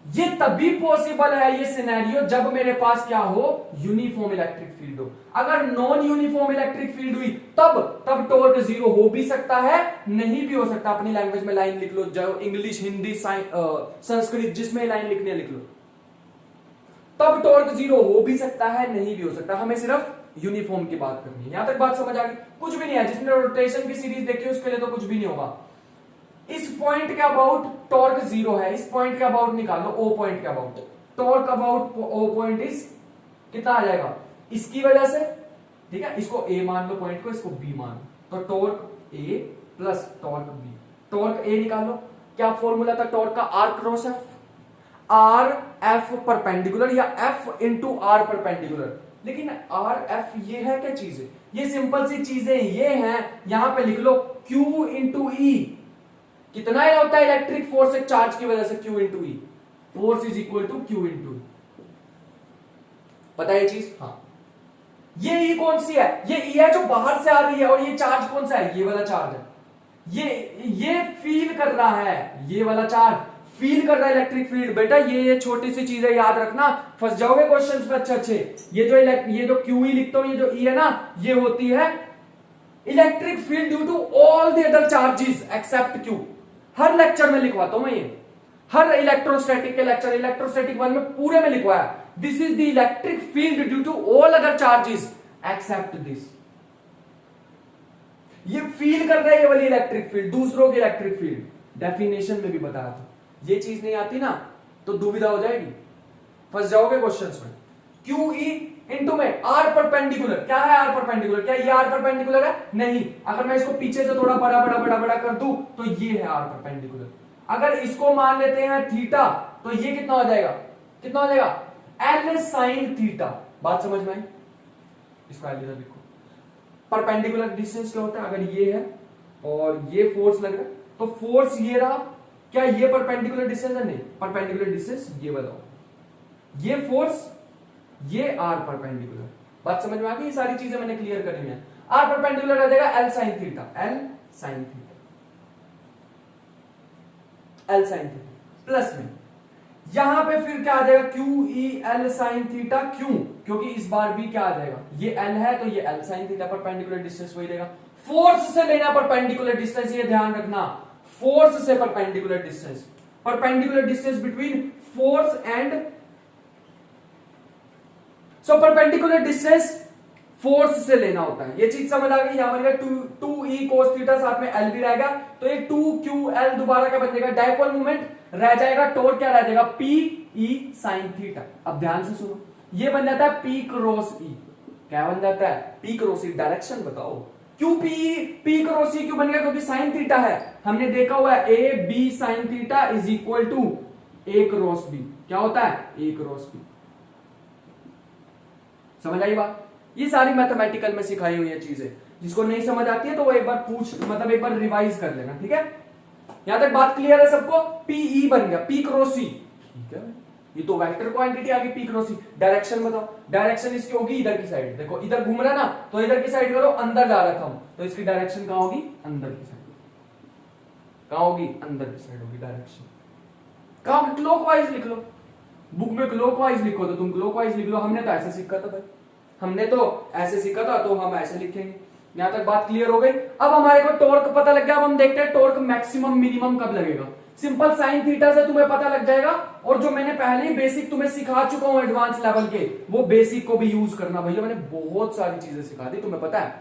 ये तभी पॉसिबल है ये सिनेरियो जब मेरे पास क्या हो, यूनिफॉर्म इलेक्ट्रिक फील्ड हो। अगर नॉन यूनिफॉर्म इलेक्ट्रिक फील्ड हुई तब टॉर्क 0 हो भी सकता है, नहीं भी हो सकता। अपनी लैंग्वेज में लाइन लिख लो, जो इंग्लिश हिंदी संस्कृत जिसमें लाइन लिखनी है लिख लो। तब टॉर्क 0 हो भी सकता है, नहीं भी हो सकता। हमें सिर्फ यूनिफॉर्म की बात करनी है। यहां तक बात समझ आ गई? कुछ भी नहीं है, जिसने रोटेशन की सीरीज देखी उसके लिए तो कुछ भी नहीं होगा। इस पॉइंट के अबाउट टॉर्क 0 है, इस पॉइंट के अबाउट निकाल लो, ओ पॉइंट के about torque about O point is कितना आ जाएगा, इसकी वजह से, ठीक है, इसको ए मान लो पॉइंट को, इसको बी मान लो, तो torque A plus torque B. Torque A निकालो, क्या फॉर्मूला था टॉर्क का? R cross F, R F perpendicular या एफ इंटू आर परपेंडिकुलर। लेकिन आर एफ ये है क्या चीज है? ये सिंपल सी चीजें ये हैं, यहां पे लिख लो Q इंटू ई। कितना ही होता है इलेक्ट्रिक फोर्स एक चार्ज की वजह से? Q into E, force is equal to Q into E. पता है ये चीज? हाँ। ये ई कौन सी है? ये ई है जो बाहर से आ रही है, और ये चार्ज कौन सा है? ये वाला चार्ज है। ये फील कर रहा है, ये वाला चार्ज फील कर रहा है इलेक्ट्रिक फील्ड। बेटा ये छोटी सी चीजें याद रखना, फंस जाओगे क्वेश्चंस में अच्छे अच्छे। ये जो क्यू ई लिखता हूं, ये जो ई है ना, ये होती है electric field due to all the other charges except Q. हर लेक्चर में लिखवाता हूं मैं ये, हर इलेक्ट्रोस्टैटिक के लेक्चर, इलेक्ट्रोस्टैटिक 1 में पूरे में लिखवाया, this is the electric field due to all other charges except this. ये फील कर रहा है ये वाली इलेक्ट्रिक फील्ड, दूसरों की इलेक्ट्रिक फील्ड। डेफिनेशन में भी बताया था। ये चीज नहीं आती ना तो दुविधा हो जाएगी, फंस जाओगे क्वेश्चंस में। क्यू ई इंटू में आर परपेंडिकुलर, क्या है आर परपेंडिकुलर? क्या ये आर परपेंडिकुलर है? नहीं। अगर मैं इसको पीछे से थोड़ा बड़ा बड़ा बड़ा बड़ा कर दूं तो ये है आर परपेंडिकुलर। अगर इसको मान लेते हैं थीटा, तो ये कितना हो जाएगा? कितना हो जाएगा? L sine theta. बात समझ में आई? इसको एल इधर लिखो। परपेंडिकुलर डिस्टेंस क्या होता है? अगर ये है और ये फोर्स लग रहा है, तो फोर्स ये रहा, क्या ये परपेंडिकुलर डिस्टेंस है? नहीं। परपेंडिकुलर डिस्टेंस ये बताओ, ये फोर्स, ये आर परपेंडिकुलर। बात समझ में आ गई? ये सारी चीजें मैंने क्लियर करी है। आर परपेंडिकुलर आ जाएगा L sine theta, L sine theta, L sine theta plus में यहां पे फिर क्या आ जाएगा? Q E L sine theta. क्यों? क्योंकि इस बार भी क्या आ जाएगा? ये एल है तो ये L sine theta, perpendicular distance वही रहेगा। फोर्स से लेना परपेंडिकुलर डिस्टेंस, ये ध्यान रखना, फोर्स से perpendicular distance, perpendicular distance between force and, so perpendicular distance force से लेना होता है। ये चीज समझ आ गई? यहां पर 2 ई cos थीटा, साथ में एल भी रहेगा, तो ये 2 क्यू एल दोबारा क्या बन जाएगा? डायपोल मूवमेंट रह जाएगा, टॉर्क क्या रह जाएगा? P E sine theta. अब ध्यान से सुनो, ये बन जाता है पी क्रॉस ई। क्या बन जाता है? पी क्रॉस ई। डायरेक्शन बताओ, क्यों पी क्रॉस ई क्यों बन गया? क्योंकि साइन थीटा है। हमने देखा हुआ है A B sine theta is equal to A cross B. क्या होता है? A cross B. समझ आई बात? ये सारी मैथमेटिकल में सिखाई हुई है चीजें, जिसको नहीं समझ आती है तो वो एक बार मतलब एक बार रिवाइज कर लेना, ठीक है? यहां तक बात क्लियर है सबको? पीई बन गया, पी क्रॉस ई, ठीक है? ये तो वेक्टर क्वांटिटी आ गई, पी क्रॉस ई। डायरेक्शन बताओ, डायरेक्शन इसकी होगी इधर की साइड। देखो इधर घूम रहा है ना, तो इधर की साइड करो, अंदर जा रहा था हम, तो इसकी डायरेक्शन कहां होगी? अंदर की साइड। कहां होगी? अंदर की साइड होगी डायरेक्शन। कहां? क्लॉकवाइज लिख लो, बुक में क्लॉकवाइज लिखो तो तुम क्लॉकवाइज लिख लो। हमने तो ऐसे सीखा था भाई, हमने तो ऐसे सीखा था, तो हम ऐसे लिखेंगे। यहां तक बात क्लियर हो गई? अब हमारे को टॉर्क पता लग गया। अब हम देखते हैं टॉर्क मैक्सिमम मिनिमम कब लगेगा। सिंपल साइन थीटा से तुम्हें पता लग जाएगा, और जो मैंने पहले ही बेसिक तुम्हें सिखा चुका हूं एडवांस लेवल के, वो बेसिक को भी यूज करना। भैया मैंने बहुत सारी चीजें सिखा दी, तुम्हें पता है,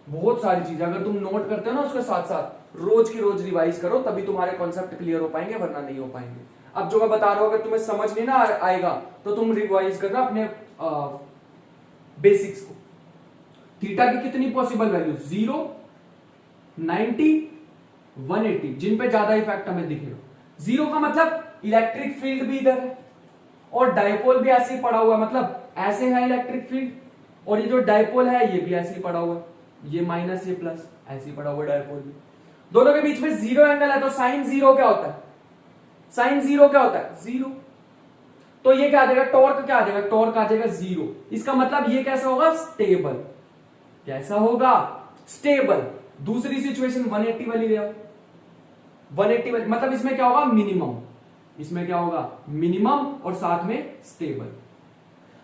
बहुत सारी चीजें। अगर तुम नोट करते हो ना, उसके साथ साथ रोज की रोज रिवाइज करो, तभी तुम्हारे कॉन्सेप्ट क्लियर हो पाएंगे, वरना नहीं हो पाएंगे। अब जो मैं बता रहा हूं, अगर तुम्हें समझ नहीं ना आएगा तो तुम रिवाइज करना अपने बेसिक्स को। थीटा की कितनी पॉसिबल वैल्यू? 0, 90, 180, जिन पे ज्यादा इफेक्ट हमें दिखेगा। 0 का मतलब इलेक्ट्रिक फील्ड भी इधर है, और डायपोल भी ऐसे ही पड़ा हुआ है, मतलब ऐसे है इलेक्ट्रिक फील्ड, और ये जो डायपोल है ये भी ऐसे ही पड़ा हुआ है, ये माइनस ये प्लस ऐसे ही पड़ा हुआ है डायपोल भी। दोनों के बीच में 0 एंगल है, तो साइन 0 क्या होता है? साइन 0 क्या होता है? 0। तो ये क्या आ जाएगा? टॉर्क क्या आ जाएगा? टॉर्क आ जाएगा 0। इसका मतलब ये कैसा होगा? स्टेबल। कैसा होगा? स्टेबल। दूसरी सिचुएशन 180 वाली ले आओ। 180 वाली मतलब इसमें क्या होगा? मिनिमम। इसमें क्या होगा? मिनिमम, और साथ में स्टेबल।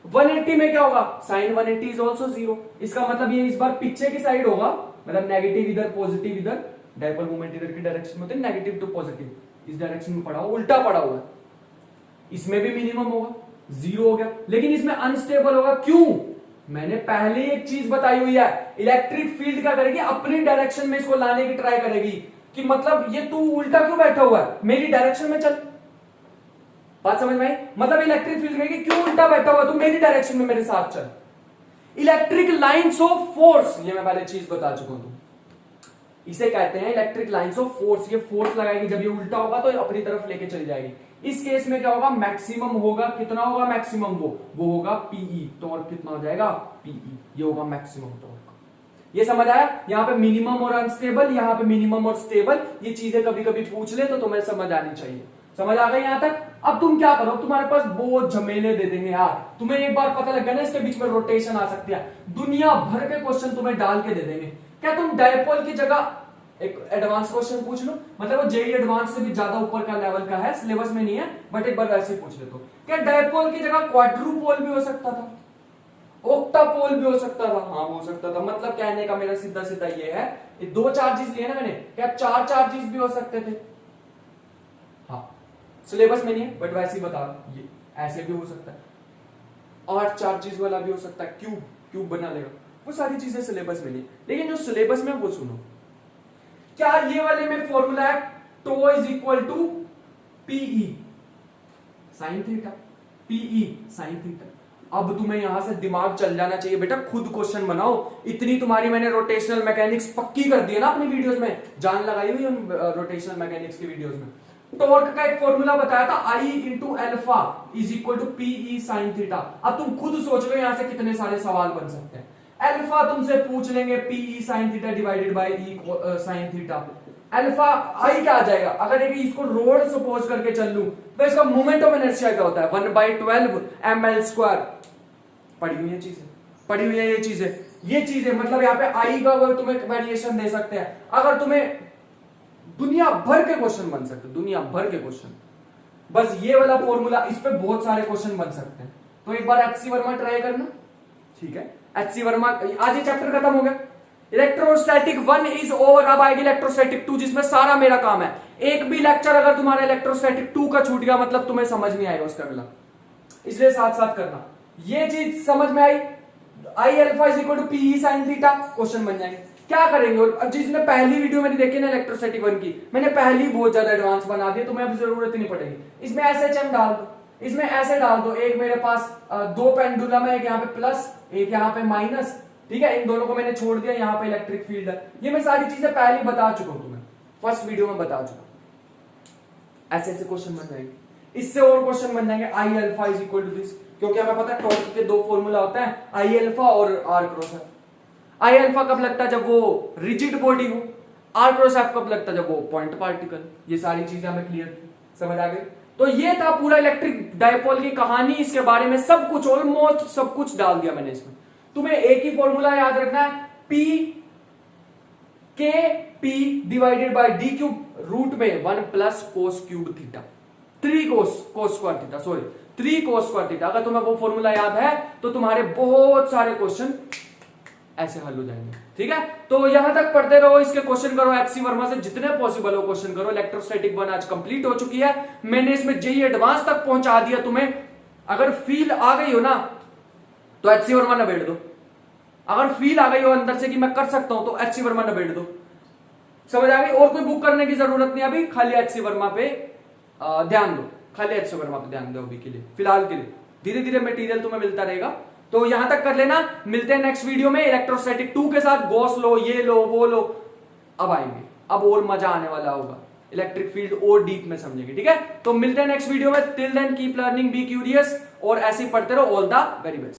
180 में क्या होगा? Sine 180 is also 0। इसका मतलब ये इस बार पीछे की साइड होगा, मतलब नेगेटिव इधर, पॉजिटिव इधर। डायपोल मूवमेंट इधर की डायरेक्शन में होती है, नेगेटिव टू पॉजिटिव, इस डायरेक्शन में पड़ा हुआ, उल्टा पड़ा हुआ है। इसमें भी मिनिमम होगा, 0 हो गया। लेकिन इसमें अनस्टेबल होगा। क्यों? मैंने पहले एक चीज बताई हुई है, इलेक्ट्रिक फील्ड क्या करेगी? अपनी डायरेक्शन में इसको लाने की ट्राई करेगी, कि मतलब ये तू उल्टा क्यों बैठा हुआ है, मेरी डायरेक्शन में चल। बात समझ में आई? मतलब इलेक्ट्रिक फील्ड कहेगी क्यों उल्टा बैठा हुआ, तू मेरी डायरेक्शन में मेरे साथ चल। इलेक्ट्रिक लाइंस ऑफ फोर्स, ये मैं पहले चीज बता चुका हूं, इसे कहते हैं इलेक्ट्रिक लाइंस ऑफ फोर्स। ये फोर्स लगाएगी, जब ये उल्टा होगा तो अपनी तरफ लेके चली जाएगी। इस केस में क्या होगा? मैक्सिमम होगा। कितना होगा मैक्सिमम? वो होगा पीई। टॉर्क कितना हो जाएगा? पीई। ये होगा मैक्सिमम टॉर्क। ये समझ आया? यहाँ पे मिनिमम और अनस्टेबल, यहाँ पे मिनिमम और स्टेबल। ये चीजें कभी कभी पूछ ले तो तुम्हें समझ आनी चाहिए। समझ आ गई यहां तक? अब तुम क्या करो, तुम्हारे पास बहुत झमेले दे देंगे यार, तुम्हें एक बार पता लग गया ना इसके बीच में रोटेशन आ सकती है, दुनिया भर के क्वेश्चन तुम्हें डाल के दे देंगे। क्या तुम डायपोल की जगह एक एडवांस क्वेश्चन पूछ लो, मतलब वो जेई एडवांस से भी ज्यादा ऊपर का लेवल का है, सिलेबस में नहीं है, बट एक बार वैसे ही पूछ लेते हो, क्या डायपोल की जगह क्वाड्रुपोल भी हो सकता था, ऑक्टापोल भी हो सकता था? हाँ हो सकता था। मतलब कहने का मेरा सीधा सीधा ये है, ये 2 चार्जेस लिए ना मैंने, क्या 4 चार्जेस भी हो सकते थे? हाँ सिलेबस में नहीं है बट वैसे ही बता रहा हूं, ये ऐसे भी हो सकता है, 8 चार्जेस वाला भी हो सकता है, क्यूब क्यूब बना लेगा, वो सारी चीजें सिलेबस में नहीं, लेकिन जो सिलेबस में वो सुनो। क्या ये वाले में फॉर्मूला है tau is equal to P E sine theta, P E sine theta. अब तुम्हें यहां से दिमाग चल जाना चाहिए बेटा, खुद क्वेश्चन बनाओ, इतनी तुम्हारी मैंने रोटेशनल मैकेनिक्स पक्की कर दी है ना अपनी वीडियोस में, जान लगाई हुई रोटेशनल मैकेनिक्स की वीडियोस में। टॉर्क का एक फॉर्मूला बताया था, I into alpha is equal to P E sine theta. अब तुम खुद सोच लो यहां से कितने सारे सवाल बन सकते हैं। एल्फा तुमसे पूछ लेंगे P E sine theta divided by E sine theta, alpha I क्या आ जाएगा, अगर एक इसको रोड सपोज करके चल लूं तो इसका मोमेंट ऑफ इनर्शिया क्या होता है, 1/12 ml²। पढ़ी हुई है चीजें, पढ़ी हुई है ये चीजें मतलब यहाँ पे आई का तुम्हें वेरिएशन दे सकते हैं। अगर तुम्हें दुनिया भर के क्वेश्चन बन सकते हैं, दुनिया भर के क्वेश्चन, बस ये वाला फॉर्मूला, इस पे बहुत सारे क्वेश्चन बन सकते हैं। तो एक बार एचसी वर्मा ट्राई करना, ठीक है? एचसी वर्मा, आज ये चैप्टर खत्म हो गया। इलेक्ट्रोस्टैटिक 1 इज ओवर, अब आएगी इलेक्ट्रोस्टैटिक 2 जिसमें सारा मेरा काम है। एक भी लेक्चर अगर तुम्हारा इलेक्ट्रोस्टैटिक 2 का छूट गया मतलब तुम्हें समझ नहीं आएगा उसका अगला, इसलिए साथ साथ करना। ये चीज समझ में आई, I alpha is equal to P E sine theta, question बन जाएंगे। क्या करेंगे, और जिसने पहली वीडियो मेरी देखी ना इलेक्ट्रोस्टैटिक 1 की, मैंने पहली बहुत ज्यादा एडवांस बना दी, तुम्हें अब जरूरत ही नहीं पड़ेगी। इसमें एसएचएम डाल दो, इसमें ऐसे डाल दो, एक मेरे पास 2 पेंडुलम है, एक यहाँ पे प्लस एक यहाँ पे माइनस, ठीक है? इन दोनों को मैंने छोड़ दिया, यहाँ पे इलेक्ट्रिक फील्ड है। ये मैं सारी चीजें पहले बता चुका हूं तुम्हें, फर्स्ट वीडियो में बता चुका। ऐसे ऐसे क्वेश्चन बन जाएंगे, इससे और क्वेश्चन बन जाएंगे। I alpha is equal to this, क्योंकि हमें पता है टॉर्क के 2 फॉर्मूला होते हैं, आई अल्फा और R cross F. I alpha कब लगता है, जब वो रिजिड बॉडी हो, आर क्रॉस एफ कब लगता है, जब वो पॉइंट पार्टिकल। ये सारी चीजें हमें क्लियर थी, समझ आ गई? तो ये था पूरा इलेक्ट्रिक डायपोल की कहानी, इसके बारे में सब कुछ, ऑलमोस्ट सब कुछ डाल दिया मैंने इसमें। तुम्हें एक ही फॉर्मूला याद रखना है, P K P divided by D cube, root में 1 plus cos cube theta, 3 cos square theta, sorry 3 cos square theta. अगर तुम्हें वो फॉर्मूला याद है तो तुम्हारे बहुत सारे क्वेश्चन ऐसे हल हो जाएंगे, ठीक है? तो यहां तक पढ़ते रहो, इसके क्वेश्चन करो, एचसी वर्मा से जितने पॉसिबल हो क्वेश्चन करो। इलेक्ट्रोस्टैटिक 1 आज कंप्लीट हो चुकी है, मैंने इसमें जेई एडवांस तक पहुंचा दिया तुम्हें। अगर फील आ गई हो ना तो एचसी वर्मा नबेड़ दो, अगर फील आ गई हो अंदर से कि मैं कर सकता हूं तो एचसी वर्मा नबेड़ दो, समझ आ गई? और कोई बुक करने की जरूरत नहीं, अभी खाली एचसी वर्मा पे ध्यान दो, खाली एचसी वर्मा पे ध्यान दो अभी के लिए, फिलहाल के लिए। धीरे धीरे मटेरियल तुम्हें मिलता रहेगा, तो यहां तक कर लेना। मिलते हैं नेक्स्ट वीडियो में इलेक्ट्रोस्टैटिक 2 के साथ। गॉस लो, ये लो, वो लो, अब आएंगे, अब और मजा आने वाला होगा, इलेक्ट्रिक फील्ड और डीप में समझेंगे, ठीक है? तो मिलते हैं नेक्स्ट वीडियो में। Till then keep learning, be curious, और ऐसे ही पढ़ते रहो। All the very best.